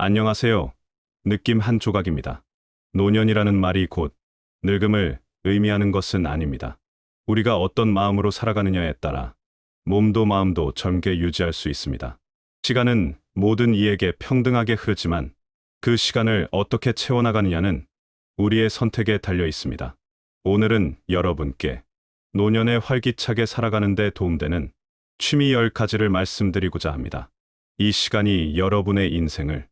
안녕하세요. 느낌 한 조각입니다. 노년이라는 말이 곧 늙음을 의미하는 것은 아닙니다. 우리가 어떤 마음으로 살아가느냐에 따라 몸도 마음도 젊게 유지할 수 있습니다. 시간은 모든 이에게 평등하게 흐르지만 그 시간을 어떻게 채워나가느냐는 우리의 선택에 달려 있습니다. 오늘은 여러분께 노년에 활기차게 살아가는 데 도움되는 취미 10가지를 말씀드리고자 합니다. 이 시간이 여러분의 인생을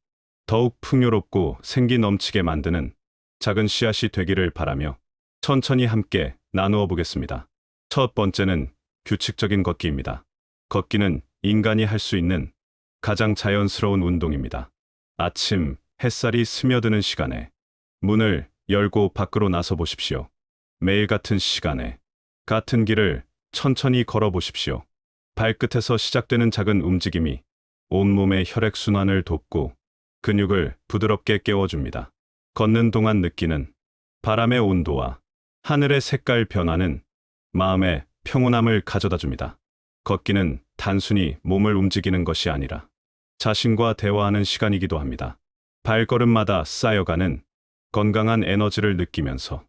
더욱 풍요롭고 생기 넘치게 만드는 작은 씨앗이 되기를 바라며 천천히 함께 나누어 보겠습니다. 첫 번째는 규칙적인 걷기입니다. 걷기는 인간이 할 수 있는 가장 자연스러운 운동입니다. 아침 햇살이 스며드는 시간에 문을 열고 밖으로 나서 보십시오. 매일 같은 시간에 같은 길을 천천히 걸어 보십시오. 발끝에서 시작되는 작은 움직임이 온몸의 혈액순환을 돕고 근육을 부드럽게 깨워줍니다. 걷는 동안 느끼는 바람의 온도와 하늘의 색깔 변화는 마음의 평온함을 가져다 줍니다. 걷기는 단순히 몸을 움직이는 것이 아니라 자신과 대화하는 시간이기도 합니다. 발걸음마다 쌓여가는 건강한 에너지를 느끼면서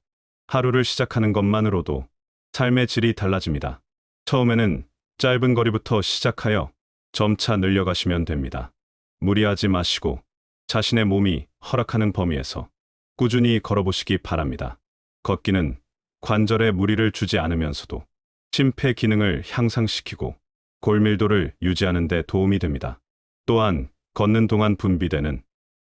하루를 시작하는 것만으로도 삶의 질이 달라집니다. 처음에는 짧은 거리부터 시작하여 점차 늘려가시면 됩니다. 무리하지 마시고 자신의 몸이 허락하는 범위에서 꾸준히 걸어보시기 바랍니다. 걷기는 관절에 무리를 주지 않으면서도 심폐 기능을 향상시키고 골밀도를 유지하는 데 도움이 됩니다. 또한 걷는 동안 분비되는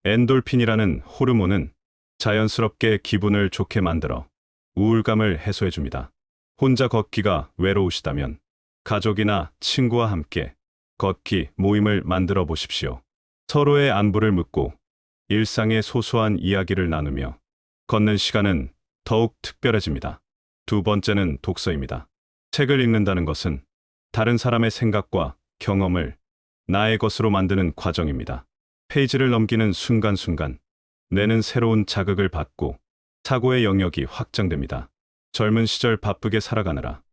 엔돌핀이라는 호르몬은 자연스럽게 기분을 좋게 만들어 우울감을 해소해 줍니다. 혼자 걷기가 외로우시다면 가족이나 친구와 함께 걷기 모임을 만들어 보십시오. 서로의 안부를 묻고 일상의 소소한 이야기를 나누며 걷는 시간은 더욱 특별해집니다. 두 번째는 독서입니다. 책을 읽는다는 것은 다른 사람의 생각과 경험을 나의 것으로 만드는 과정입니다. 페이지를 넘기는 순간순간 뇌는 새로운 자극을 받고 사고의 영역이 확장됩니다. 젊은 시절 바쁘게 살아가느라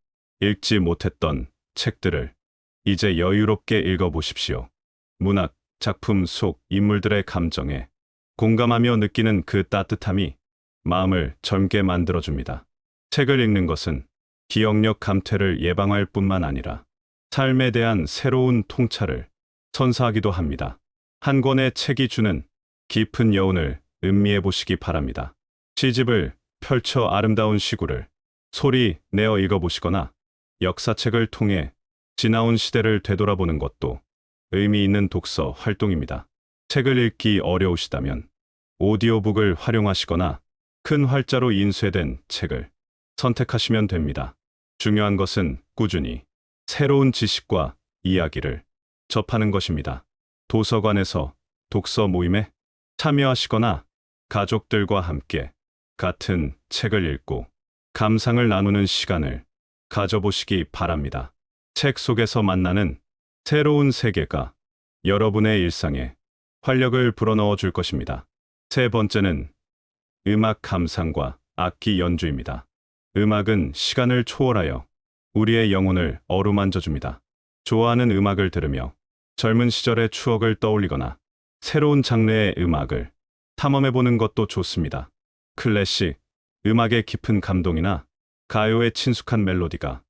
읽지 못했던 책들을 이제 여유롭게 읽어보십시오. 문학, 작품 속 인물들의 감정에 공감하며 느끼는 그 따뜻함이 마음을 젊게 만들어줍니다. 책을 읽는 것은 기억력 감퇴를 예방할 뿐만 아니라 삶에 대한 새로운 통찰을 선사하기도 합니다. 한 권의 책이 주는 깊은 여운을 음미해 보시기 바랍니다. 시집을 펼쳐 아름다운 시구를 소리 내어 읽어보시거나 역사책을 통해 지나온 시대를 되돌아보는 것도 의미 있는 독서 활동입니다. 책을 읽기 어려우시다면 오디오북을 활용하시거나 큰 활자로 인쇄된 책을 선택하시면 됩니다. 중요한 것은 꾸준히 새로운 지식과 이야기를 접하는 것입니다. 도서관에서 독서 모임에 참여하시거나 가족들과 함께 같은 책을 읽고 감상을 나누는 시간을 가져보시기 바랍니다. 책 속에서 만나는 새로운 세계가 여러분의 일상에 활력을 불어넣어 줄 것입니다. 세 번째는 음악 감상과 악기 연주입니다. 음악은 시간을 초월하여 우리의 영혼을 어루만져 줍니다. 좋아하는 음악을 들으며 젊은 시절의 추억을 떠올리거나 새로운 장르의 음악을 탐험해보는 것도 좋습니다. 클래식, 음악의 깊은 감동이나 가요의 친숙한 멜로디가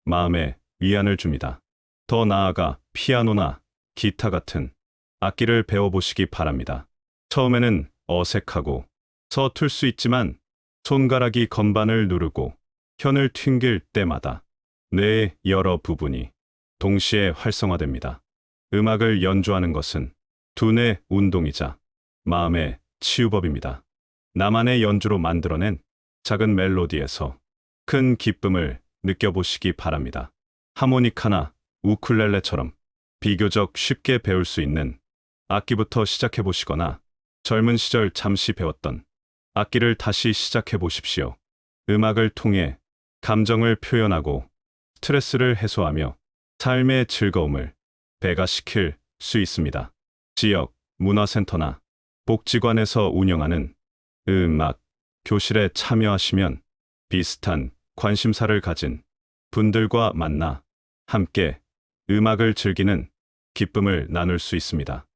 마음에 위안을 줍니다. 더 나아가 피아노나 기타 같은 악기를 배워보시기 바랍니다. 처음에는 어색하고 서툴 수 있지만 손가락이 건반을 누르고 현을 튕길 때마다 뇌의 여러 부분이 동시에 활성화됩니다. 음악을 연주하는 것은 두뇌 운동이자 마음의 치유법입니다. 나만의 연주로 만들어낸 작은 멜로디에서 큰 기쁨을 느껴보시기 바랍니다. 하모니카나 우쿨렐레처럼 비교적 쉽게 배울 수 있는 악기부터 시작해 보시거나 젊은 시절 잠시 배웠던 악기를 다시 시작해 보십시오. 음악을 통해 감정을 표현하고 스트레스를 해소하며 삶의 즐거움을 배가시킬 수 있습니다. 지역 문화센터나 복지관에서 운영하는 음악 교실에 참여하시면 비슷한 관심사를 가진 분들과 만나 함께 음악을 즐기는 기쁨을 나눌 수 있습니다.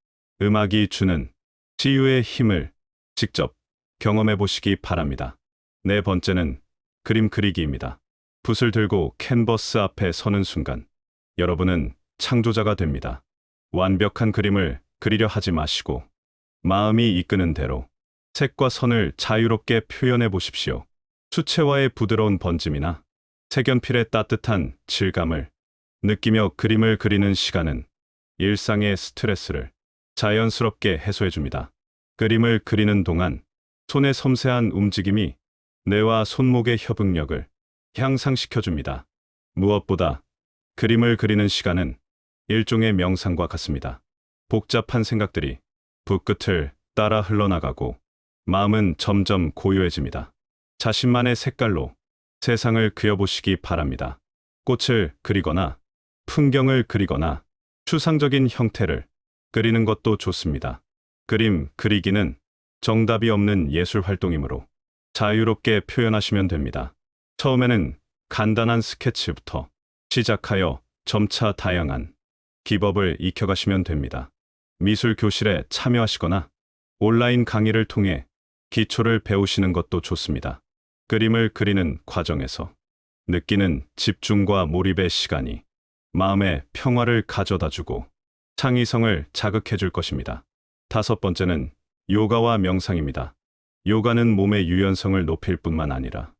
음악이 주는 치유의 힘을 직접 경험해 보시기 바랍니다. 네 번째는 그림 그리기입니다. 붓을 들고 캔버스 앞에 서는 순간 여러분은 창조자가 됩니다. 완벽한 그림을 그리려 하지 마시고 마음이 이끄는 대로 색과 선을 자유롭게 표현해 보십시오. 수채화의 부드러운 번짐이나 색연필의 따뜻한 질감을 느끼며 그림을 그리는 시간은 일상의 스트레스를 자연스럽게 해소해 줍니다. 그림을 그리는 동안 손의 섬세한 움직임이 뇌와 손목의 협응력을 향상시켜 줍니다. 무엇보다 그림을 그리는 시간은 일종의 명상과 같습니다. 복잡한 생각들이 붓끝을 따라 흘러나가고 마음은 점점 고요해집니다. 자신만의 색깔로 세상을 그려보시기 바랍니다. 꽃을 그리거나 풍경을 그리거나 추상적인 형태를 그리는 것도 좋습니다. 그림 그리기는 정답이 없는 예술 활동이므로 자유롭게 표현하시면 됩니다. 처음에는 간단한 스케치부터 시작하여 점차 다양한 기법을 익혀가시면 됩니다. 미술 교실에 참여하시거나 온라인 강의를 통해 기초를 배우시는 것도 좋습니다. 그림을 그리는 과정에서 느끼는 집중과 몰입의 시간이 마음의 평화를 가져다 주고 창의성을 자극해 줄 것입니다. 다섯 번째는 요가와 명상입니다. 요가는 몸의 유연성을 높일 뿐만 아니라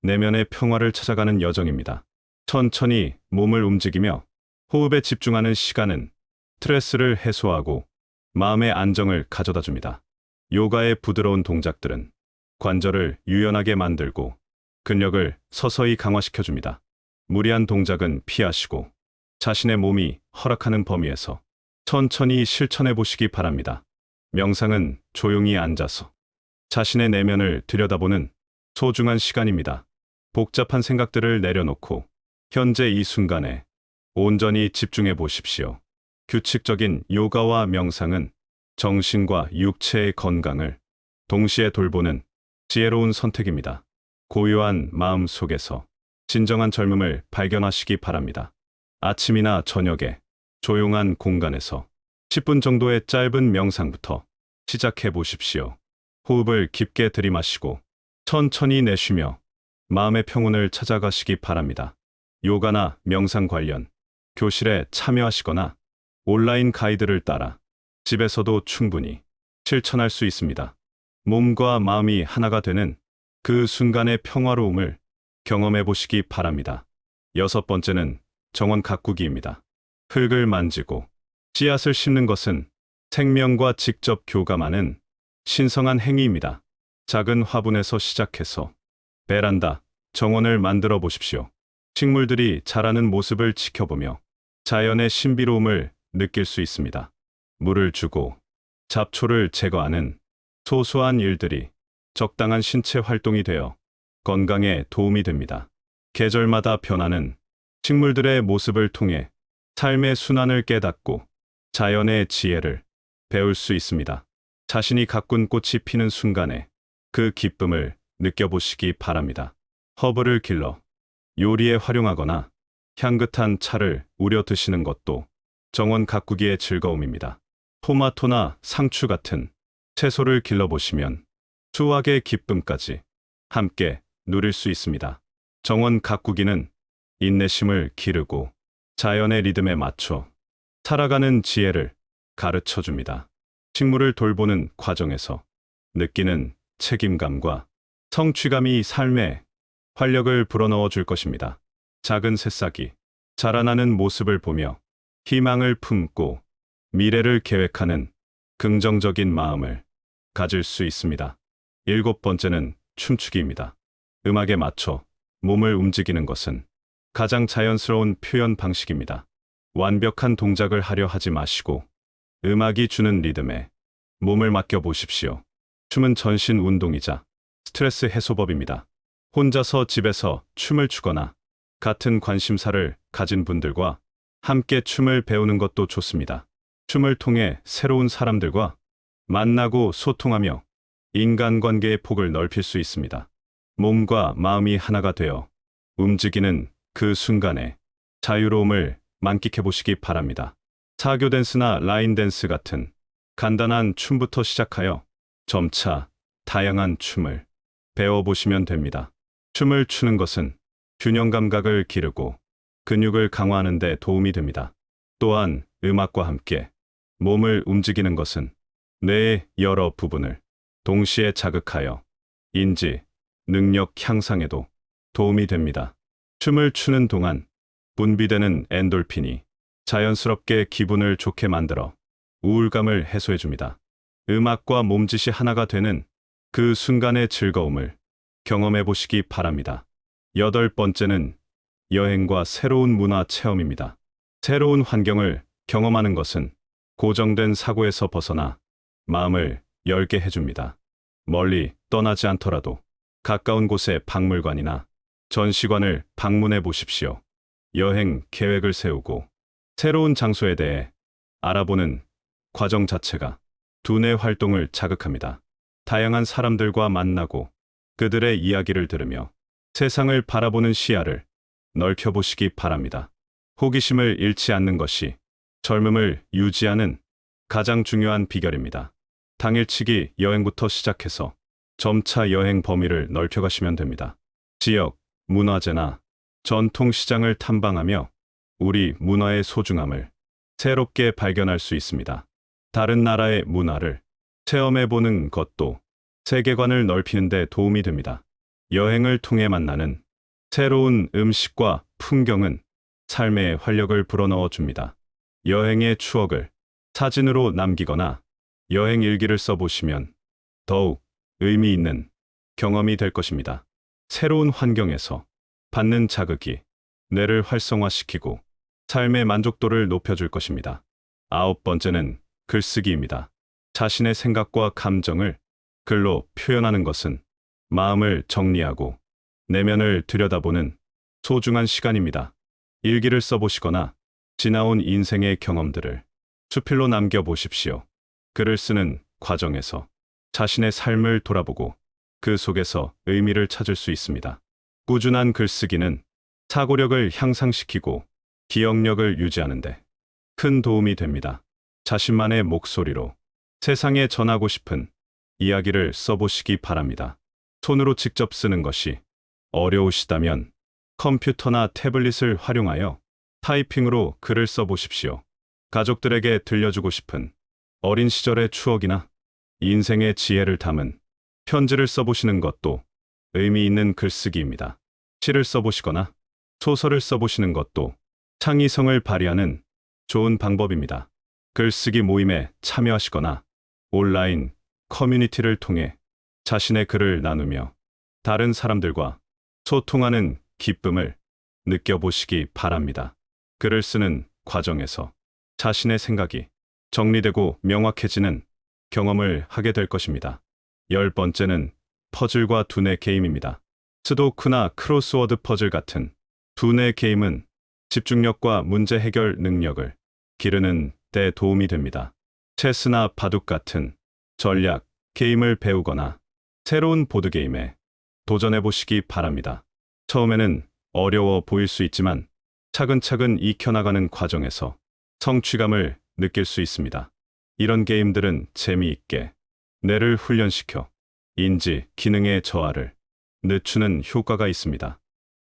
내면의 평화를 찾아가는 여정입니다. 천천히 몸을 움직이며 호흡에 집중하는 시간은 스트레스를 해소하고 마음의 안정을 가져다 줍니다. 요가의 부드러운 동작들은 관절을 유연하게 만들고 근력을 서서히 강화시켜 줍니다. 무리한 동작은 피하시고 자신의 몸이 허락하는 범위에서 천천히 실천해 보시기 바랍니다. 명상은 조용히 앉아서 자신의 내면을 들여다보는 소중한 시간입니다. 복잡한 생각들을 내려놓고 현재 이 순간에 온전히 집중해 보십시오. 규칙적인 요가와 명상은 정신과 육체의 건강을 동시에 돌보는 지혜로운 선택입니다. 고요한 마음 속에서 진정한 젊음을 발견하시기 바랍니다. 아침이나 저녁에 조용한 공간에서 10분 정도의 짧은 명상부터 시작해 보십시오. 호흡을 깊게 들이마시고 천천히 내쉬며 마음의 평온을 찾아가시기 바랍니다. 요가나 명상 관련 교실에 참여하시거나 온라인 가이드를 따라 집에서도 충분히 실천할 수 있습니다. 몸과 마음이 하나가 되는 그 순간의 평화로움을 경험해 보시기 바랍니다. 여섯 번째는 정원 가꾸기입니다. 흙을 만지고 씨앗을 심는 것은 생명과 직접 교감하는 신성한 행위입니다. 작은 화분에서 시작해서 베란다, 정원을 만들어 보십시오. 식물들이 자라는 모습을 지켜보며 자연의 신비로움을 느낄 수 있습니다. 물을 주고 잡초를 제거하는 소소한 일들이 적당한 신체 활동이 되어 건강에 도움이 됩니다. 계절마다 변하는 식물들의 모습을 통해 삶의 순환을 깨닫고 자연의 지혜를 배울 수 있습니다. 자신이 가꾼 꽃이 피는 순간에 그 기쁨을 느껴보시기 바랍니다. 허브를 길러 요리에 활용하거나 향긋한 차를 우려 드시는 것도 정원 가꾸기의 즐거움입니다. 토마토나 상추 같은 채소를 길러보시면 수확의 기쁨까지 함께 누릴 수 있습니다. 정원 가꾸기는 인내심을 기르고 자연의 리듬에 맞춰 살아가는 지혜를 가르쳐 줍니다. 식물을 돌보는 과정에서 느끼는 책임감과 성취감이 삶에 활력을 불어넣어 줄 것입니다. 작은 새싹이 자라나는 모습을 보며 희망을 품고 미래를 계획하는 긍정적인 마음을 가질 수 있습니다. 일곱 번째는 춤추기입니다. 음악에 맞춰 몸을 움직이는 것은 가장 자연스러운 표현 방식입니다. 완벽한 동작을 하려 하지 마시고 음악이 주는 리듬에 몸을 맡겨 보십시오. 춤은 전신 운동이자 스트레스 해소법입니다. 혼자서 집에서 춤을 추거나 같은 관심사를 가진 분들과 함께 춤을 배우는 것도 좋습니다. 춤을 통해 새로운 사람들과 만나고 소통하며 인간관계의 폭을 넓힐 수 있습니다. 몸과 마음이 하나가 되어 움직이는 그 순간에 자유로움을 만끽해 보시기 바랍니다. 사교 댄스나 라인 댄스 같은 간단한 춤부터 시작하여 점차 다양한 춤을 배워보시면 됩니다. 춤을 추는 것은 균형 감각을 기르고 근육을 강화하는 데 도움이 됩니다. 또한 음악과 함께 몸을 움직이는 것은 뇌의 여러 부분을 동시에 자극하여 인지, 능력 향상에도 도움이 됩니다. 춤을 추는 동안 분비되는 엔돌핀이 자연스럽게 기분을 좋게 만들어 우울감을 해소해줍니다. 음악과 몸짓이 하나가 되는 그 순간의 즐거움을 경험해 보시기 바랍니다. 8번째는 여행과 새로운 문화 체험입니다. 새로운 환경을 경험하는 것은 고정된 사고에서 벗어나 마음을 열게 해줍니다. 멀리 떠나지 않더라도 가까운 곳의 박물관이나 전시관을 방문해 보십시오. 여행 계획을 세우고 새로운 장소에 대해 알아보는 과정 자체가 두뇌 활동을 자극합니다. 다양한 사람들과 만나고 그들의 이야기를 들으며 세상을 바라보는 시야를 넓혀보시기 바랍니다. 호기심을 잃지 않는 것이 젊음을 유지하는 가장 중요한 비결입니다. 당일치기 여행부터 시작해서 점차 여행 범위를 넓혀가시면 됩니다. 지역, 문화재나 전통시장을 탐방하며 우리 문화의 소중함을 새롭게 발견할 수 있습니다. 다른 나라의 문화를 체험해보는 것도 세계관을 넓히는 데 도움이 됩니다. 여행을 통해 만나는 새로운 음식과 풍경은 삶의 활력을 불어넣어 줍니다. 여행의 추억을 사진으로 남기거나 여행 일기를 써보시면 더욱 의미 있는 경험이 될 것입니다. 새로운 환경에서 받는 자극이 뇌를 활성화시키고 삶의 만족도를 높여줄 것입니다. 9번째는 글쓰기입니다. 자신의 생각과 감정을 글로 표현하는 것은 마음을 정리하고 내면을 들여다보는 소중한 시간입니다. 일기를 써보시거나 지나온 인생의 경험들을 수필로 남겨보십시오. 글을 쓰는 과정에서 자신의 삶을 돌아보고 그 속에서 의미를 찾을 수 있습니다. 꾸준한 글쓰기는 사고력을 향상시키고 기억력을 유지하는 데 큰 도움이 됩니다. 자신만의 목소리로 세상에 전하고 싶은 이야기를 써보시기 바랍니다. 손으로 직접 쓰는 것이 어려우시다면 컴퓨터나 태블릿을 활용하여 타이핑으로 글을 써보십시오. 가족들에게 들려주고 싶은 어린 시절의 추억이나 인생의 지혜를 담은 편지를 써보시는 것도 의미 있는 글쓰기입니다. 시를 써보시거나 소설을 써보시는 것도 창의성을 발휘하는 좋은 방법입니다. 글쓰기 모임에 참여하시거나 온라인 커뮤니티를 통해 자신의 글을 나누며 다른 사람들과 소통하는 기쁨을 느껴보시기 바랍니다. 글을 쓰는 과정에서 자신의 생각이 정리되고 명확해지는 경험을 하게 될 것입니다. 10번째는 퍼즐과 두뇌 게임입니다. 스도쿠나 크로스워드 퍼즐 같은 두뇌 게임은 집중력과 문제 해결 능력을 기르는 데 도움이 됩니다. 체스나 바둑 같은 전략 게임을 배우거나 새로운 보드게임에 도전해보시기 바랍니다. 처음에는 어려워 보일 수 있지만 차근차근 익혀나가는 과정에서 성취감을 느낄 수 있습니다. 이런 게임들은 재미있게 뇌를 훈련시켜 인지 기능의 저하를 늦추는 효과가 있습니다.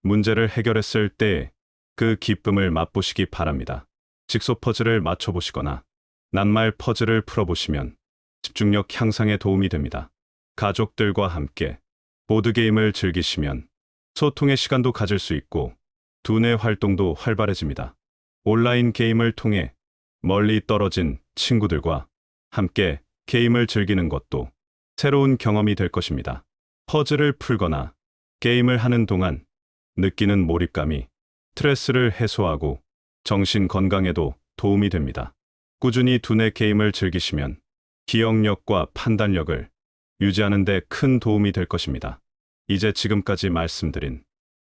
문제를 해결했을 때 그 기쁨을 맛보시기 바랍니다. 직소 퍼즐을 맞춰보시거나 낱말 퍼즐을 풀어보시면 집중력 향상에 도움이 됩니다. 가족들과 함께 보드게임을 즐기시면 소통의 시간도 가질 수 있고 두뇌 활동도 활발해집니다. 온라인 게임을 통해 멀리 떨어진 친구들과 함께 게임을 즐기는 것도 새로운 경험이 될 것입니다. 퍼즐을 풀거나 게임을 하는 동안 느끼는 몰입감이 스트레스를 해소하고 정신 건강에도 도움이 됩니다. 꾸준히 두뇌 게임을 즐기시면 기억력과 판단력을 유지하는 데 큰 도움이 될 것입니다. 이제 지금까지 말씀드린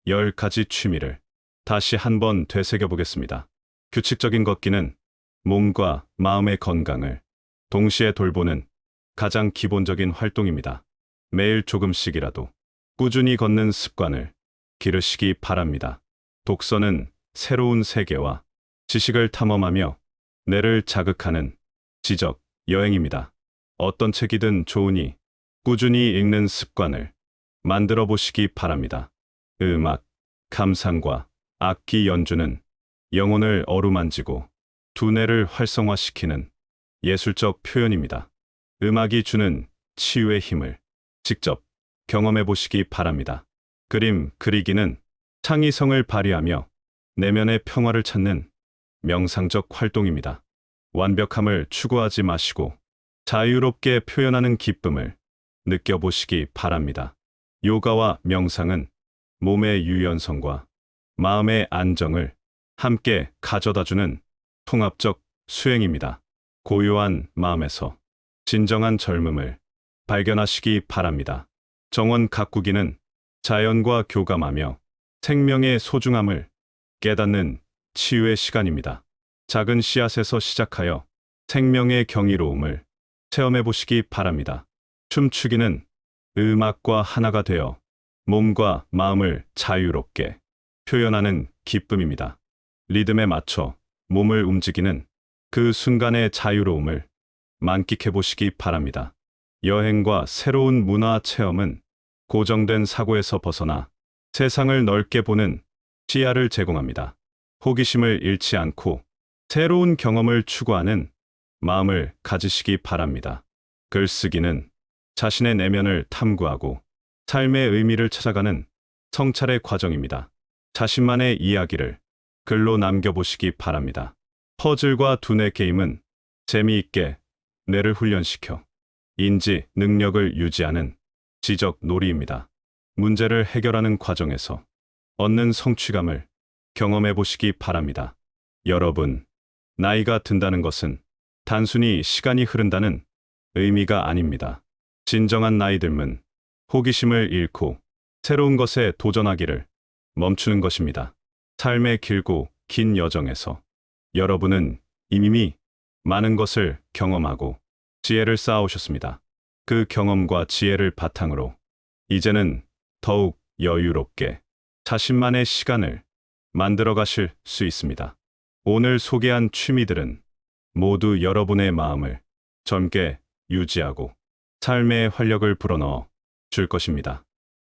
10가지 취미를 다시 한번 되새겨 보겠습니다. 규칙적인 걷기는 몸과 마음의 건강을 동시에 돌보는 가장 기본적인 활동입니다. 매일 조금씩이라도 꾸준히 걷는 습관을 기르시기 바랍니다. 독서는 새로운 세계와 지식을 탐험하며 뇌를 자극하는 지적, 여행입니다. 어떤 책이든 좋으니 꾸준히 읽는 습관을 만들어 보시기 바랍니다. 음악, 감상과 악기 연주는 영혼을 어루만지고 두뇌를 활성화시키는 예술적 표현입니다. 음악이 주는 치유의 힘을 직접 경험해 보시기 바랍니다. 그림 그리기는 창의성을 발휘하며 내면의 평화를 찾는 명상적 활동입니다. 완벽함을 추구하지 마시고 자유롭게 표현하는 기쁨을 느껴보시기 바랍니다. 요가와 명상은 몸의 유연성과 마음의 안정을 함께 가져다주는 통합적 수행입니다. 고요한 마음에서 진정한 젊음을 발견하시기 바랍니다. 정원 가꾸기는 자연과 교감하며 생명의 소중함을 깨닫는 치유의 시간입니다. 작은 씨앗에서 시작하여 생명의 경이로움을 체험해 보시기 바랍니다. 춤추기는 음악과 하나가 되어 몸과 마음을 자유롭게 표현하는 기쁨입니다. 리듬에 맞춰 몸을 움직이는 그 순간의 자유로움을 만끽해 보시기 바랍니다. 여행과 새로운 문화 체험은 고정된 사고에서 벗어나 세상을 넓게 보는 시야를 제공합니다. 호기심을 잃지 않고 새로운 경험을 추구하는 마음을 가지시기 바랍니다. 글쓰기는 자신의 내면을 탐구하고 삶의 의미를 찾아가는 성찰의 과정입니다. 자신만의 이야기를 글로 남겨보시기 바랍니다. 퍼즐과 두뇌 게임은 재미있게 뇌를 훈련시켜 인지 능력을 유지하는 지적 놀이입니다. 문제를 해결하는 과정에서 얻는 성취감을 경험해 보시기 바랍니다. 여러분, 나이가 든다는 것은 단순히 시간이 흐른다는 의미가 아닙니다. 진정한 나이 듦은 호기심을 잃고 새로운 것에 도전하기를 멈추는 것입니다. 삶의 길고 긴 여정에서 여러분은 이미 많은 것을 경험하고 지혜를 쌓아오셨습니다. 그 경험과 지혜를 바탕으로 이제는 더욱 여유롭게 자신만의 시간을 만들어 가실 수 있습니다. 오늘 소개한 취미들은 모두 여러분의 마음을 젊게 유지하고 삶의 활력을 불어넣어 줄 것입니다.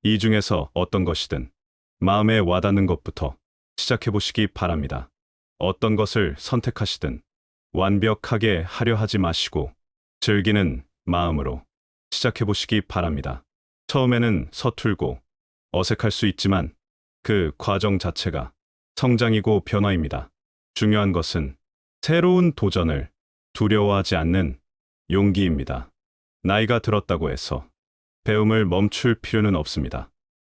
이 중에서 어떤 것이든 마음에 와닿는 것부터 시작해 보시기 바랍니다. 어떤 것을 선택하시든 완벽하게 하려 하지 마시고 즐기는 마음으로 시작해 보시기 바랍니다. 처음에는 서툴고 어색할 수 있지만 그 과정 자체가 성장이고 변화입니다. 중요한 것은 새로운 도전을 두려워하지 않는 용기입니다. 나이가 들었다고 해서 배움을 멈출 필요는 없습니다.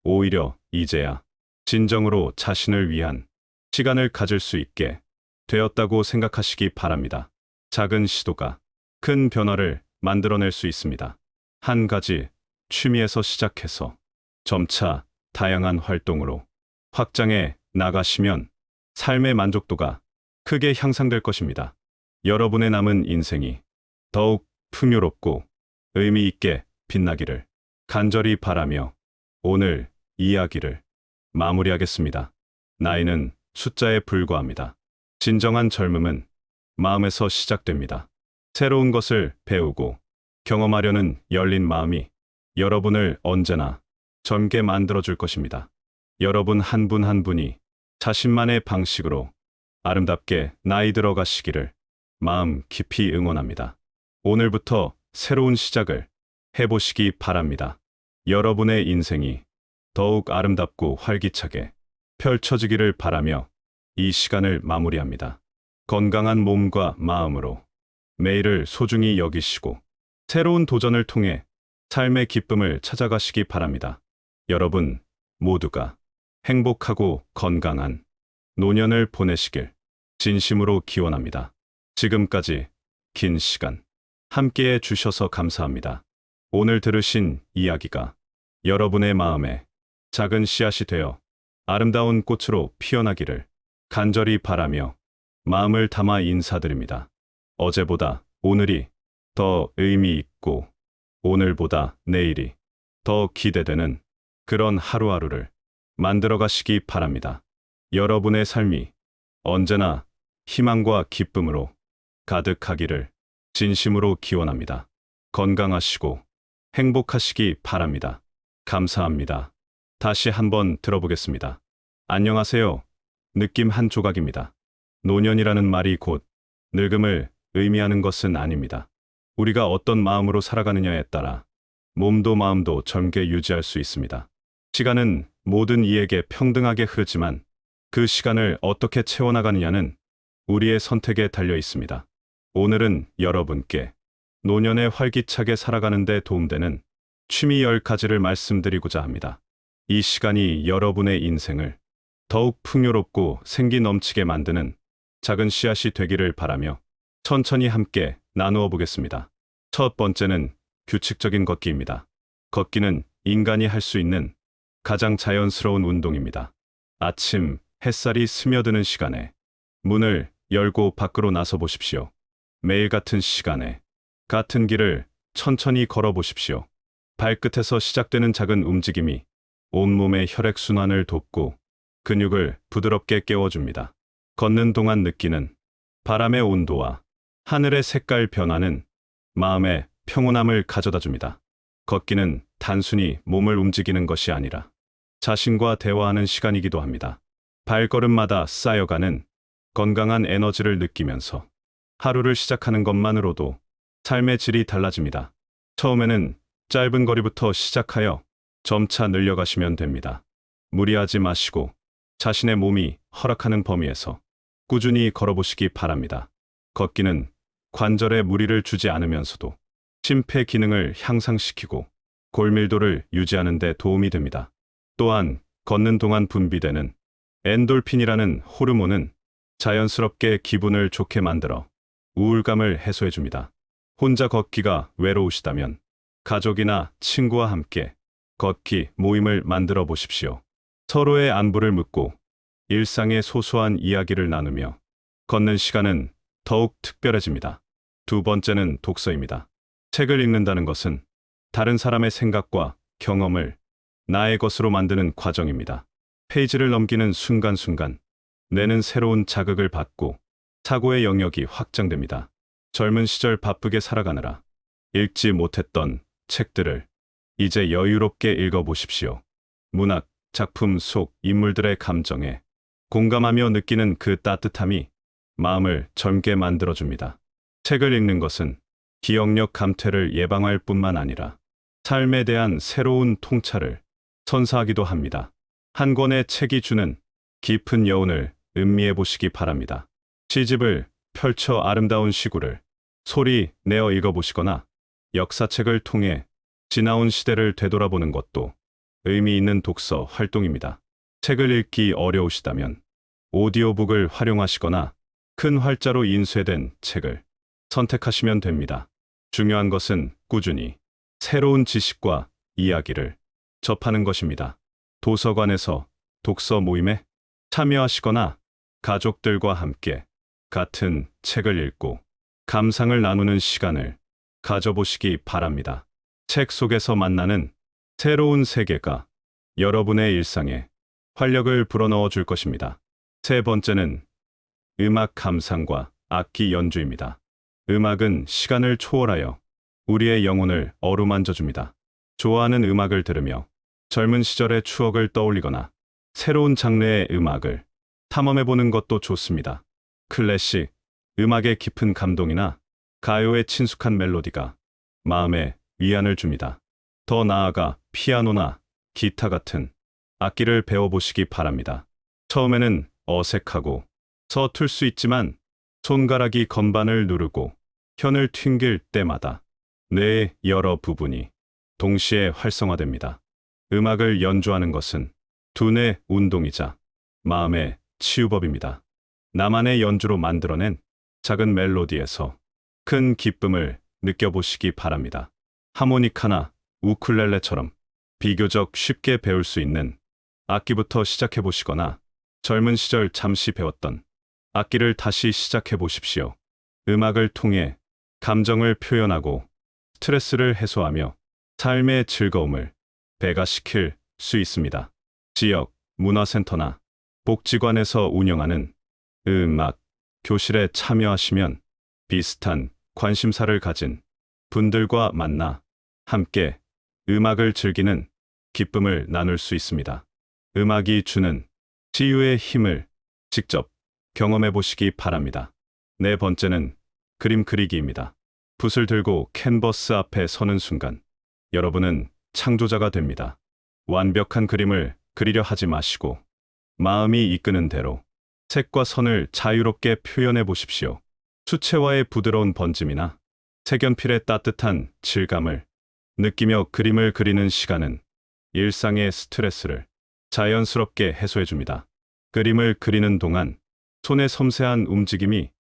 오히려 이제야 진정으로 자신을 위한 시간을 가질 수 있게 되었다고 생각하시기 바랍니다. 작은 시도가 큰 변화를 만들어낼 수 있습니다. 한 가지 취미에서 시작해서 점차 다양한 활동으로 확장해 나가시면 삶의 만족도가 크게 향상될 것입니다. 여러분의 남은 인생이 더욱 풍요롭고 의미 있게 빛나기를 간절히 바라며 오늘 이야기를 마무리하겠습니다. 나이는 숫자에 불과합니다. 진정한 젊음은 마음에서 시작됩니다. 새로운 것을 배우고 경험하려는 열린 마음이 여러분을 언제나 젊게 만들어줄 것입니다. 여러분 한 분 한 분이 자신만의 방식으로 아름답게 나이 들어가시기를 마음 깊이 응원합니다. 오늘부터 새로운 시작을 해보시기 바랍니다. 여러분의 인생이 더욱 아름답고 활기차게 펼쳐지기를 바라며 이 시간을 마무리합니다. 건강한 몸과 마음으로 매일을 소중히 여기시고 새로운 도전을 통해 삶의 기쁨을 찾아가시기 바랍니다. 여러분 모두가 행복하고 건강한 노년을 보내시길 진심으로 기원합니다. 지금까지 긴 시간 함께해 주셔서 감사합니다. 오늘 들으신 이야기가 여러분의 마음에 작은 씨앗이 되어 아름다운 꽃으로 피어나기를 간절히 바라며 마음을 담아 인사드립니다. 어제보다 오늘이 더 의미 있고 오늘보다 내일이 더 기대되는 그런 하루하루를 만들어 가시기 바랍니다. 여러분의 삶이 언제나 희망과 기쁨으로 가득하기를 진심으로 기원합니다. 건강하시고 행복하시기 바랍니다. 감사합니다. 다시 한번 들어보겠습니다. 안녕하세요. 느낌 한 조각입니다. 노년이라는 말이 곧 늙음을 의미하는 것은 아닙니다. 우리가 어떤 마음으로 살아가느냐에 따라 몸도 마음도 젊게 유지할 수 있습니다. 시간은 모든 이에게 평등하게 흐르지만 그 시간을 어떻게 채워나가느냐는 우리의 선택에 달려 있습니다. 오늘은 여러분께 노년에 활기차게 살아가는 데 도움되는 취미 10가지를 말씀드리고자 합니다. 이 시간이 여러분의 인생을 더욱 풍요롭고 생기 넘치게 만드는 작은 씨앗이 되기를 바라며 천천히 함께 나누어 보겠습니다. 첫 번째는 규칙적인 걷기입니다. 걷기는 인간이 할 수 있는 가장 자연스러운 운동입니다. 아침 햇살이 스며드는 시간에 문을 열고 밖으로 나서 보십시오. 매일 같은 시간에 같은 길을 천천히 걸어 보십시오. 발끝에서 시작되는 작은 움직임이 온몸의 혈액순환을 돕고 근육을 부드럽게 깨워줍니다. 걷는 동안 느끼는 바람의 온도와 하늘의 색깔 변화는 마음의 평온함을 가져다 줍니다. 걷기는 단순히 몸을 움직이는 것이 아니라 자신과 대화하는 시간이기도 합니다. 발걸음마다 쌓여가는 건강한 에너지를 느끼면서 하루를 시작하는 것만으로도 삶의 질이 달라집니다. 처음에는 짧은 거리부터 시작하여 점차 늘려가시면 됩니다. 무리하지 마시고 자신의 몸이 허락하는 범위에서 꾸준히 걸어보시기 바랍니다. 걷기는 관절에 무리를 주지 않으면서도 심폐 기능을 향상시키고 골밀도를 유지하는 데 도움이 됩니다. 또한 걷는 동안 분비되는 엔돌핀이라는 호르몬은 자연스럽게 기분을 좋게 만들어 우울감을 해소해줍니다. 혼자 걷기가 외로우시다면 가족이나 친구와 함께 걷기 모임을 만들어 보십시오. 서로의 안부를 묻고 일상의 소소한 이야기를 나누며 걷는 시간은 더욱 특별해집니다. 두 번째는 독서입니다. 책을 읽는다는 것은 다른 사람의 생각과 경험을 나의 것으로 만드는 과정입니다. 페이지를 넘기는 순간순간 뇌는 새로운 자극을 받고 사고의 영역이 확장됩니다. 젊은 시절 바쁘게 살아가느라 읽지 못했던 책들을 이제 여유롭게 읽어보십시오. 문학, 작품 속 인물들의 감정에 공감하며 느끼는 그 따뜻함이 마음을 젊게 만들어줍니다. 책을 읽는 것은 기억력 감퇴를 예방할 뿐만 아니라 삶에 대한 새로운 통찰을 선사하기도 합니다. 한 권의 책이 주는 깊은 여운을 음미해 보시기 바랍니다. 시집을 펼쳐 아름다운 시구를 소리 내어 읽어보시거나 역사책을 통해 지나온 시대를 되돌아보는 것도 의미 있는 독서 활동입니다. 책을 읽기 어려우시다면 오디오북을 활용하시거나 큰 활자로 인쇄된 책을 선택하시면 됩니다. 중요한 것은 꾸준히 새로운 지식과 이야기를 접하는 것입니다. 도서관에서 독서 모임에 참여하시거나 가족들과 함께 같은 책을 읽고 감상을 나누는 시간을 가져보시기 바랍니다. 책 속에서 만나는 새로운 세계가 여러분의 일상에 활력을 불어넣어 줄 것입니다. 세 번째는 음악 감상과 악기 연주입니다. 음악은 시간을 초월하여 우리의 영혼을 어루만져 줍니다. 좋아하는 음악을 들으며 젊은 시절의 추억을 떠올리거나 새로운 장르의 음악을 탐험해보는 것도 좋습니다. 클래식, 음악의 깊은 감동이나 가요의 친숙한 멜로디가 마음에 위안을 줍니다. 더 나아가 피아노나 기타 같은 악기를 배워보시기 바랍니다. 처음에는 어색하고 서툴 수 있지만 손가락이 건반을 누르고 현을 튕길 때마다 뇌의 여러 부분이 동시에 활성화됩니다. 음악을 연주하는 것은 두뇌 운동이자 마음의 치유법입니다. 나만의 연주로 만들어낸 작은 멜로디에서 큰 기쁨을 느껴보시기 바랍니다. 하모니카나 우쿨렐레처럼 비교적 쉽게 배울 수 있는 악기부터 시작해 보시거나 젊은 시절 잠시 배웠던 악기를 다시 시작해 보십시오. 음악을 통해 감정을 표현하고 스트레스를 해소하며 삶의 즐거움을 배가시킬 수 있습니다. 지역 문화센터나 복지관에서 운영하는 음악 교실에 참여하시면 비슷한 관심사를 가진 분들과 만나 함께 음악을 즐기는 기쁨을 나눌 수 있습니다. 음악이 주는 치유의 힘을 직접 경험해 보시기 바랍니다. 네 번째는 그림 그리기입니다. 붓을 들고 캔버스 앞에 서는 순간 여러분은 창조자가 됩니다. 완벽한 그림을 그리려 하지 마시고 마음이 이끄는 대로 색과 선을 자유롭게 표현해 보십시오. 수채화의 부드러운 번짐이나 색연필의 따뜻한 질감을 느끼며 그림을 그리는 시간은 일상의 스트레스를 자연스럽게 해소해 줍니다. 그림을 그리는 동안 손의 섬세한 움직임이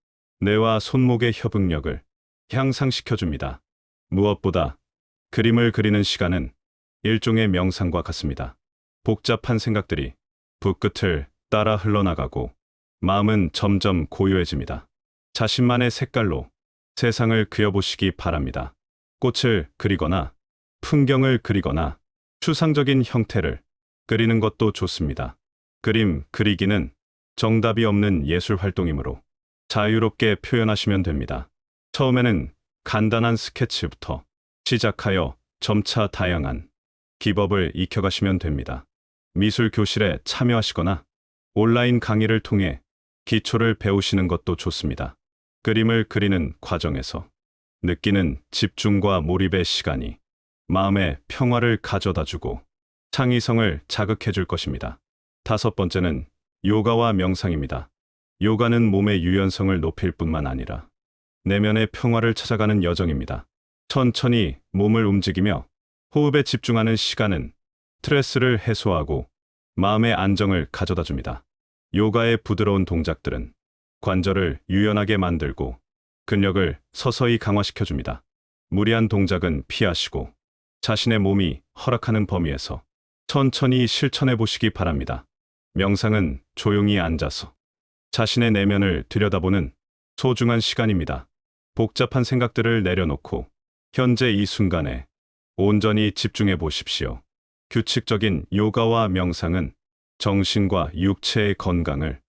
뇌와 손목의 협응력을 향상시켜 줍니다. 무엇보다 그림을 그리는 시간은 일종의 명상과 같습니다. 복잡한 생각들이 붓끝을 따라 흘러나가고 마음은 점점 고요해집니다. 자신만의 색깔로 세상을 그려보시기 바랍니다. 꽃을 그리거나 풍경을 그리거나 추상적인 형태를 그리는 것도 좋습니다. 그림 그리기는 정답이 없는 예술 활동이므로 자유롭게 표현하시면 됩니다. 처음에는 간단한 스케치부터 시작하여 점차 다양한 기법을 익혀가시면 됩니다. 미술 교실에 참여하시거나 온라인 강의를 통해 기초를 배우시는 것도 좋습니다. 그림을 그리는 과정에서 느끼는 집중과 몰입의 시간이 마음의 평화를 가져다주고 창의성을 자극해 줄 것입니다. 다섯 번째는 요가와 명상입니다. 요가는 몸의 유연성을 높일 뿐만 아니라 내면의 평화를 찾아가는 여정입니다. 천천히 몸을 움직이며 호흡에 집중하는 시간은 스트레스를 해소하고 마음의 안정을 가져다 줍니다. 요가의 부드러운 동작들은 관절을 유연하게 만들고 근력을 서서히 강화시켜 줍니다. 무리한 동작은 피하시고 자신의 몸이 허락하는 범위에서 천천히 실천해 보시기 바랍니다. 명상은 조용히 앉아서 자신의 내면을 들여다보는 소중한 시간입니다. 복잡한 생각들을 내려놓고 현재 이 순간에 온전히 집중해 보십시오. 규칙적인 요가와 명상은 정신과 육체의 건강을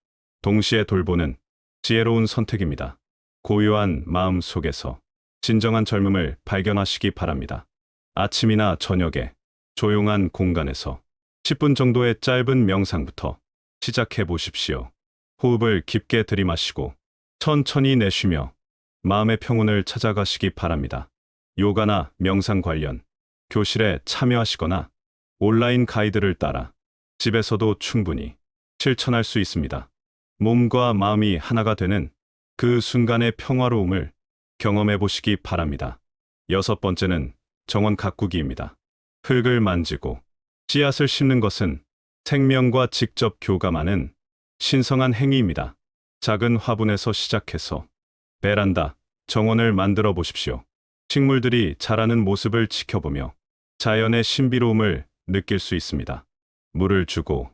동시에 돌보는 지혜로운 선택입니다. 고요한 마음 속에서 진정한 젊음을 발견하시기 바랍니다. 아침이나 저녁에 조용한 공간에서 10분 정도의 짧은 명상부터 시작해 보십시오. 호흡을 깊게 들이마시고 천천히 내쉬며 마음의 평온을 찾아가시기 바랍니다. 요가나 명상 관련 교실에 참여하시거나 온라인 가이드를 따라 집에서도 충분히 실천할 수 있습니다. 몸과 마음이 하나가 되는 그 순간의 평화로움을 경험해 보시기 바랍니다. 여섯 번째는 정원 가꾸기입니다. 흙을 만지고 씨앗을 심는 것은 생명과 직접 교감하는 신성한 행위입니다. 작은 화분에서 시작해서 베란다, 정원을 만들어 보십시오. 식물들이 자라는 모습을 지켜보며 자연의 신비로움을 느낄 수 있습니다. 물을 주고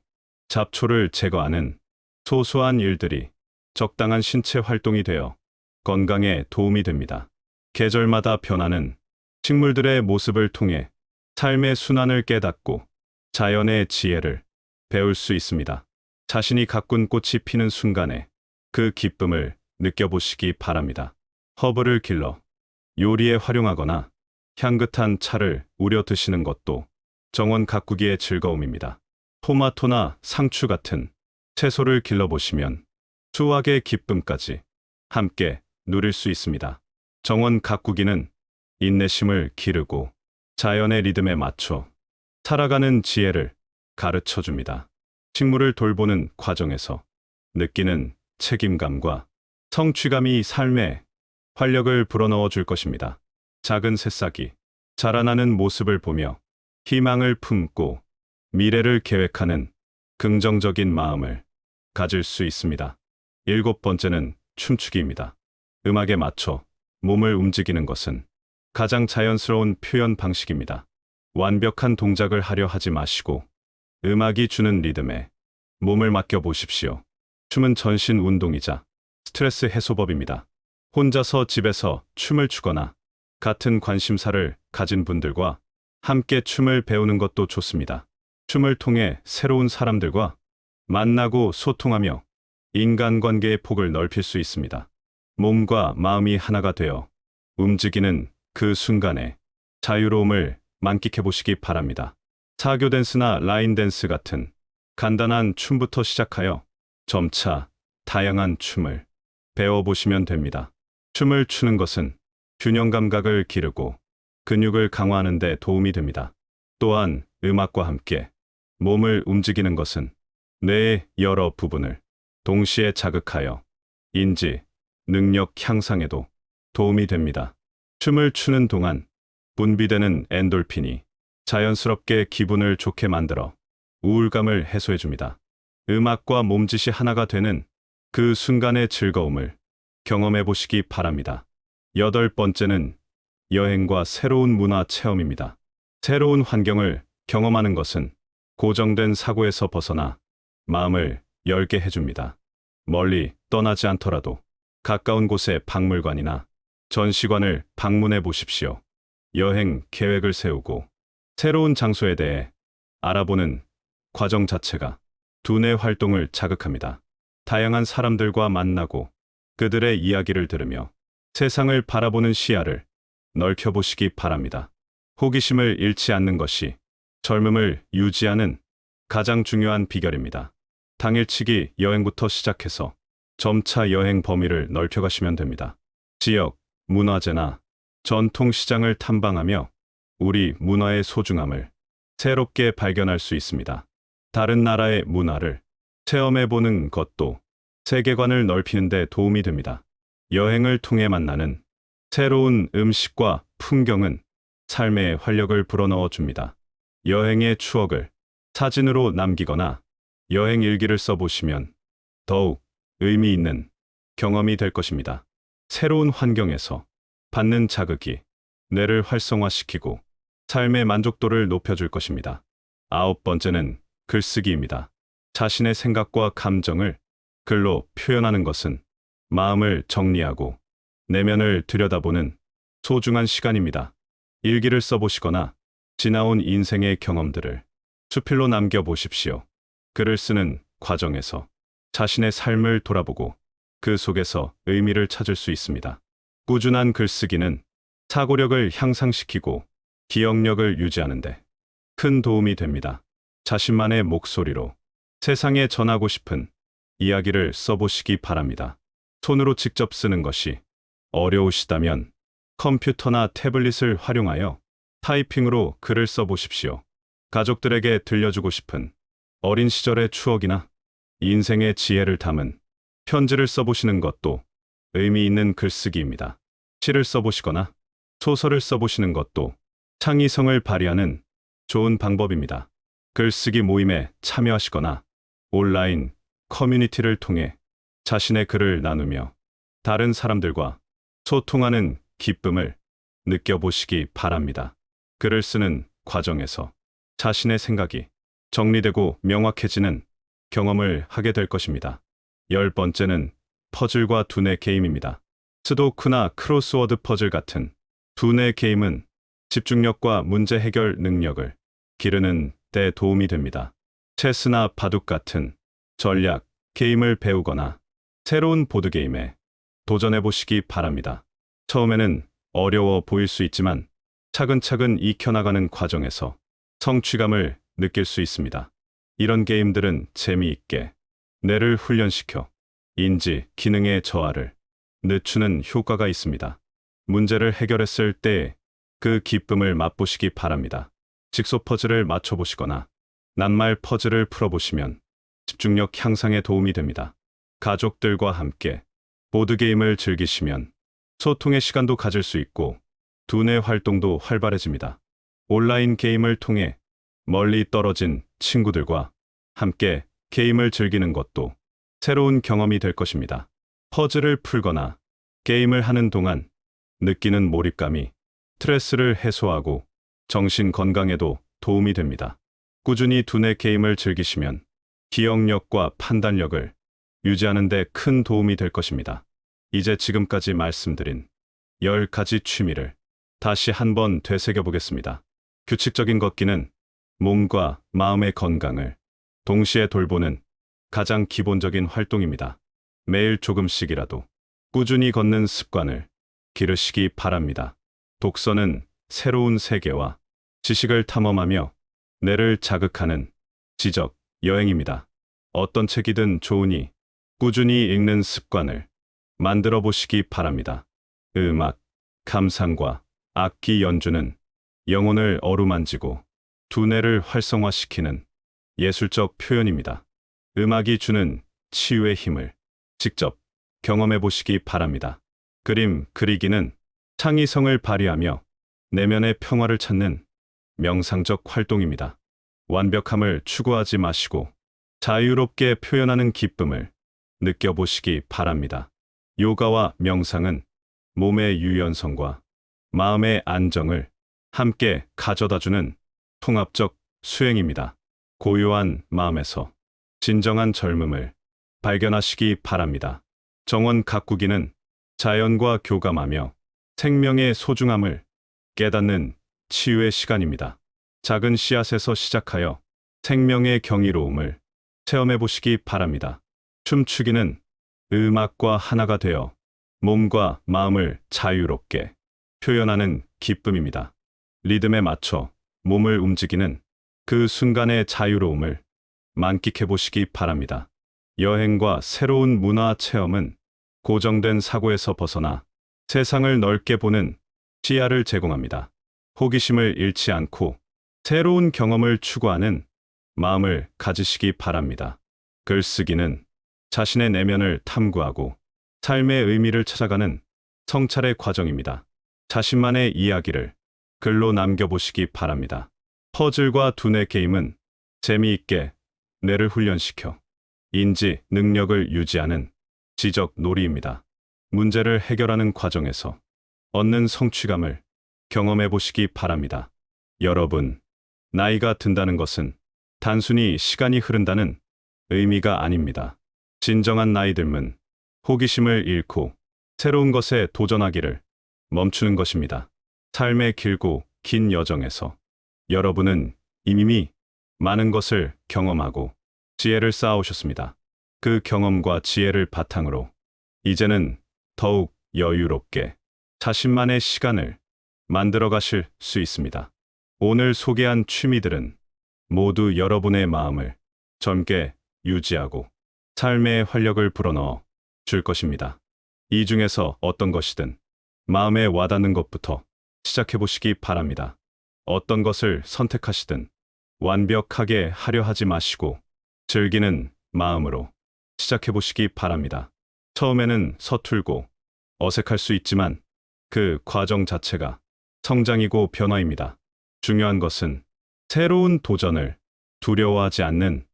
잡초를 제거하는 소소한 일들이 적당한 신체 활동이 되어 건강에 도움이 됩니다. 계절마다 변하는 식물들의 모습을 통해 삶의 순환을 깨닫고 자연의 지혜를 배울 수 있습니다. 자신이 가꾼 꽃이 피는 순간에 그 기쁨을 느껴보시기 바랍니다. 허브를 길러 요리에 활용하거나 향긋한 차를 우려 드시는 것도 정원 가꾸기의 즐거움입니다. 토마토나 상추 같은 채소를 길러보시면 수확의 기쁨까지 함께 누릴 수 있습니다. 정원 가꾸기는 인내심을 기르고 자연의 리듬에 맞춰 살아가는 지혜를 가르쳐 줍니다. 식물을 돌보는 과정에서 느끼는 책임감과 성취감이 삶에 활력을 불어넣어 줄 것입니다. 작은 새싹이 자라나는 모습을 보며 희망을 품고 미래를 계획하는 긍정적인 마음을 가질 수 있습니다. 일곱 번째는 춤추기입니다. 음악에 맞춰 몸을 움직이는 것은 가장 자연스러운 표현 방식입니다. 완벽한 동작을 하려 하지 마시고 음악이 주는 리듬에 몸을 맡겨 보십시오. 춤은 전신 운동이자 스트레스 해소법입니다. 혼자서 집에서 춤을 추거나 같은 관심사를 가진 분들과 함께 춤을 배우는 것도 좋습니다. 춤을 통해 새로운 사람들과 만나고 소통하며 인간관계의 폭을 넓힐 수 있습니다. 몸과 마음이 하나가 되어 움직이는 그 순간에 자유로움을 만끽해 보시기 바랍니다. 사교 댄스나 라인 댄스 같은 간단한 춤부터 시작하여 점차 다양한 춤을 배워보시면 됩니다. 춤을 추는 것은 균형 감각을 기르고 근육을 강화하는 데 도움이 됩니다. 또한 음악과 함께 몸을 움직이는 것은 뇌의 여러 부분을 동시에 자극하여 인지, 능력 향상에도 도움이 됩니다. 춤을 추는 동안 분비되는 엔돌핀이 자연스럽게 기분을 좋게 만들어 우울감을 해소해줍니다. 음악과 몸짓이 하나가 되는 그 순간의 즐거움을 경험해 보시기 바랍니다. 여덟 번째는 여행과 새로운 문화 체험입니다. 새로운 환경을 경험하는 것은 고정된 사고에서 벗어나 마음을 열게 해줍니다. 멀리 떠나지 않더라도 가까운 곳의 박물관이나 전시관을 방문해 보십시오. 여행 계획을 세우고 새로운 장소에 대해 알아보는 과정 자체가 두뇌 활동을 자극합니다. 다양한 사람들과 만나고 그들의 이야기를 들으며 세상을 바라보는 시야를 넓혀보시기 바랍니다. 호기심을 잃지 않는 것이 젊음을 유지하는 가장 중요한 비결입니다. 당일치기 여행부터 시작해서 점차 여행 범위를 넓혀가시면 됩니다. 지역, 문화재나 전통시장을 탐방하며 우리 문화의 소중함을 새롭게 발견할 수 있습니다. 다른 나라의 문화를 체험해보는 것도 세계관을 넓히는 데 도움이 됩니다. 여행을 통해 만나는 새로운 음식과 풍경은 삶에 활력을 불어넣어 줍니다. 여행의 추억을 사진으로 남기거나 여행 일기를 써보시면 더욱 의미 있는 경험이 될 것입니다. 새로운 환경에서 받는 자극이 뇌를 활성화시키고 삶의 만족도를 높여줄 것입니다. 아홉 번째는 글쓰기입니다. 자신의 생각과 감정을 글로 표현하는 것은 마음을 정리하고 내면을 들여다보는 소중한 시간입니다. 일기를 써보시거나 지나온 인생의 경험들을 수필로 남겨보십시오. 글을 쓰는 과정에서 자신의 삶을 돌아보고 그 속에서 의미를 찾을 수 있습니다. 꾸준한 글쓰기는 사고력을 향상시키고 기억력을 유지하는데 큰 도움이 됩니다. 자신만의 목소리로 세상에 전하고 싶은 이야기를 써보시기 바랍니다. 손으로 직접 쓰는 것이 어려우시다면 컴퓨터나 태블릿을 활용하여 타이핑으로 글을 써보십시오. 가족들에게 들려주고 싶은 어린 시절의 추억이나 인생의 지혜를 담은 편지를 써보시는 것도 의미 있는 글쓰기입니다. 시를 써보시거나 소설을 써보시는 것도 창의성을 발휘하는 좋은 방법입니다. 글쓰기 모임에 참여하시거나 온라인 커뮤니티를 통해 자신의 글을 나누며 다른 사람들과 소통하는 기쁨을 느껴보시기 바랍니다. 글을 쓰는 과정에서 자신의 생각이 정리되고 명확해지는 경험을 하게 될 것입니다. 열 번째는 퍼즐과 두뇌 게임입니다. 스도쿠나 크로스워드 퍼즐 같은 두뇌 게임은 집중력과 문제 해결 능력을 기르는 데 도움이 됩니다. 체스나 바둑 같은 전략 게임을 배우거나 새로운 보드게임에 도전해 보시기 바랍니다. 처음에는 어려워 보일 수 있지만 차근차근 익혀나가는 과정에서 성취감을 느낄 수 있습니다. 이런 게임들은 재미있게 뇌를 훈련시켜 인지 기능의 저하를 늦추는 효과가 있습니다. 문제를 해결했을 때 그 기쁨을 맛보시기 바랍니다. 직소 퍼즐을 맞춰보시거나 낱말 퍼즐을 풀어보시면 집중력 향상에 도움이 됩니다. 가족들과 함께 보드게임을 즐기시면 소통의 시간도 가질 수 있고 두뇌 활동도 활발해집니다. 온라인 게임을 통해 멀리 떨어진 친구들과 함께 게임을 즐기는 것도 새로운 경험이 될 것입니다. 퍼즐을 풀거나 게임을 하는 동안 느끼는 몰입감이 스트레스를 해소하고 정신 건강에도 도움이 됩니다. 꾸준히 두뇌 게임을 즐기시면 기억력과 판단력을 유지하는 데 큰 도움이 될 것입니다. 이제 지금까지 말씀드린 10가지 취미를 다시 한번 되새겨 보겠습니다. 규칙적인 걷기는 몸과 마음의 건강을 동시에 돌보는 가장 기본적인 활동입니다. 매일 조금씩이라도 꾸준히 걷는 습관을 기르시기 바랍니다. 독서는 새로운 세계와 지식을 탐험하며 뇌를 자극하는 지적 여행입니다. 어떤 책이든 좋으니 꾸준히 읽는 습관을 만들어 보시기 바랍니다. 음악, 감상과 악기 연주는 영혼을 어루만지고 두뇌를 활성화시키는 예술적 표현입니다. 음악이 주는 치유의 힘을 직접 경험해 보시기 바랍니다. 그림 그리기는 창의성을 발휘하며 내면의 평화를 찾는 명상적 활동입니다. 완벽함을 추구하지 마시고 자유롭게 표현하는 기쁨을 느껴보시기 바랍니다. 요가와 명상은 몸의 유연성과 마음의 안정을 함께 가져다주는 통합적 수행입니다. 고요한 마음에서 진정한 젊음을 발견하시기 바랍니다. 정원 가꾸기는 자연과 교감하며 생명의 소중함을 깨닫는 치유의 시간입니다. 작은 씨앗에서 시작하여 생명의 경이로움을 체험해 보시기 바랍니다. 춤추기는 음악과 하나가 되어 몸과 마음을 자유롭게 표현하는 기쁨입니다. 리듬에 맞춰 몸을 움직이는 그 순간의 자유로움을 만끽해 보시기 바랍니다. 여행과 새로운 문화 체험은 고정된 사고에서 벗어나 세상을 넓게 보는 시야를 제공합니다. 호기심을 잃지 않고 새로운 경험을 추구하는 마음을 가지시기 바랍니다. 글쓰기는 자신의 내면을 탐구하고 삶의 의미를 찾아가는 성찰의 과정입니다. 자신만의 이야기를 글로 남겨보시기 바랍니다. 퍼즐과 두뇌 게임은 재미있게 뇌를 훈련시켜 인지 능력을 유지하는 지적 놀이입니다. 문제를 해결하는 과정에서 얻는 성취감을 경험해 보시기 바랍니다. 여러분, 나이가 든다는 것은 단순히 시간이 흐른다는 의미가 아닙니다. 진정한 나이 듦은 호기심을 잃고 새로운 것에 도전하기를 멈추는 것입니다. 삶의 길고 긴 여정에서 여러분은 이미 많은 것을 경험하고 지혜를 쌓아오셨습니다. 그 경험과 지혜를 바탕으로 이제는 더욱 여유롭게 자신만의 시간을 만들어 가실 수 있습니다. 오늘 소개한 취미들은 모두 여러분의 마음을 젊게 유지하고 삶의 활력을 불어넣어 줄 것입니다. 이 중에서 어떤 것이든 마음에 와닿는 것부터 시작해 보시기 바랍니다. 어떤 것을 선택하시든 완벽하게 하려 하지 마시고 즐기는 마음으로 시작해 보시기 바랍니다. 처음에는 서툴고 어색할 수 있지만 그 과정 자체가 성장이고 변화입니다. 중요한 것은 새로운 도전을 두려워하지 않는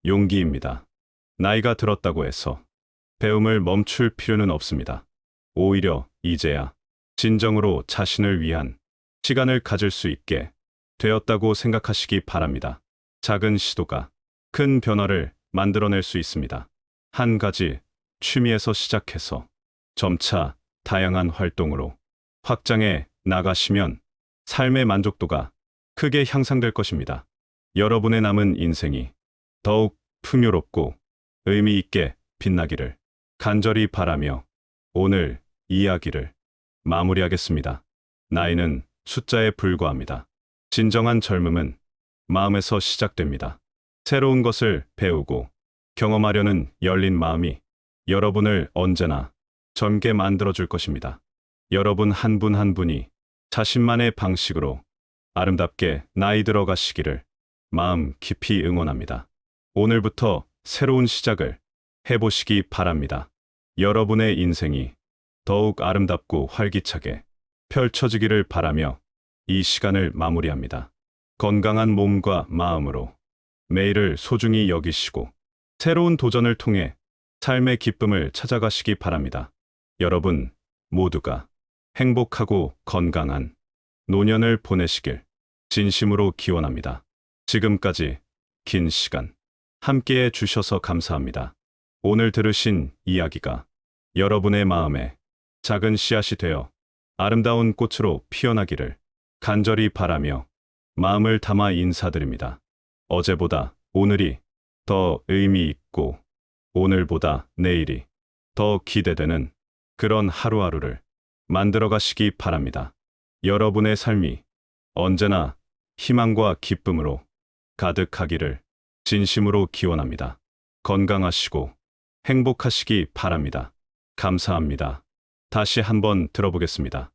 용기입니다. 나이가 들었다고 해서 배움을 멈출 필요는 없습니다. 오히려 이제야 진정으로 자신을 위한 시간을 가질 수 있게 되었다고 생각하시기 바랍니다. 작은 시도가 큰 변화를 만들어낼 수 있습니다. 한 가지 취미에서 시작해서 점차 다양한 활동으로 확장해 나가시면 삶의 만족도가 크게 향상될 것입니다. 여러분의 남은 인생이 더욱 풍요롭고 의미 있게 빛나기를 간절히 바라며 오늘 이야기를 마무리하겠습니다. 나이는 숫자에 불과합니다. 진정한 젊음은 마음에서 시작됩니다. 새로운 것을 배우고 경험하려는 열린 마음이 여러분을 언제나 젊게 만들어줄 것입니다. 여러분 한 분 한 분이 자신만의 방식으로 아름답게 나이 들어가시기를 마음 깊이 응원합니다. 오늘부터 새로운 시작을 해보시기 바랍니다. 여러분의 인생이 더욱 아름답고 활기차게 펼쳐지기를 바라며 이 시간을 마무리합니다. 건강한 몸과 마음으로 매일을 소중히 여기시고 새로운 도전을 통해 삶의 기쁨을 찾아가시기 바랍니다. 여러분 모두가 행복하고 건강한 노년을 보내시길 진심으로 기원합니다. 지금까지 긴 시간 함께해 주셔서 감사합니다. 오늘 들으신 이야기가 여러분의 마음에 작은 씨앗이 되어 아름다운 꽃으로 피어나기를 간절히 바라며 마음을 담아 인사드립니다. 어제보다 오늘이 더 의미 있고 오늘보다 내일이 더 기대되는 그런 하루하루를 만들어 가시기 바랍니다. 여러분의 삶이 언제나 희망과 기쁨으로 가득하기를 진심으로 기원합니다. 건강하시고 행복하시기 바랍니다. 감사합니다. 다시 한번 들어보겠습니다.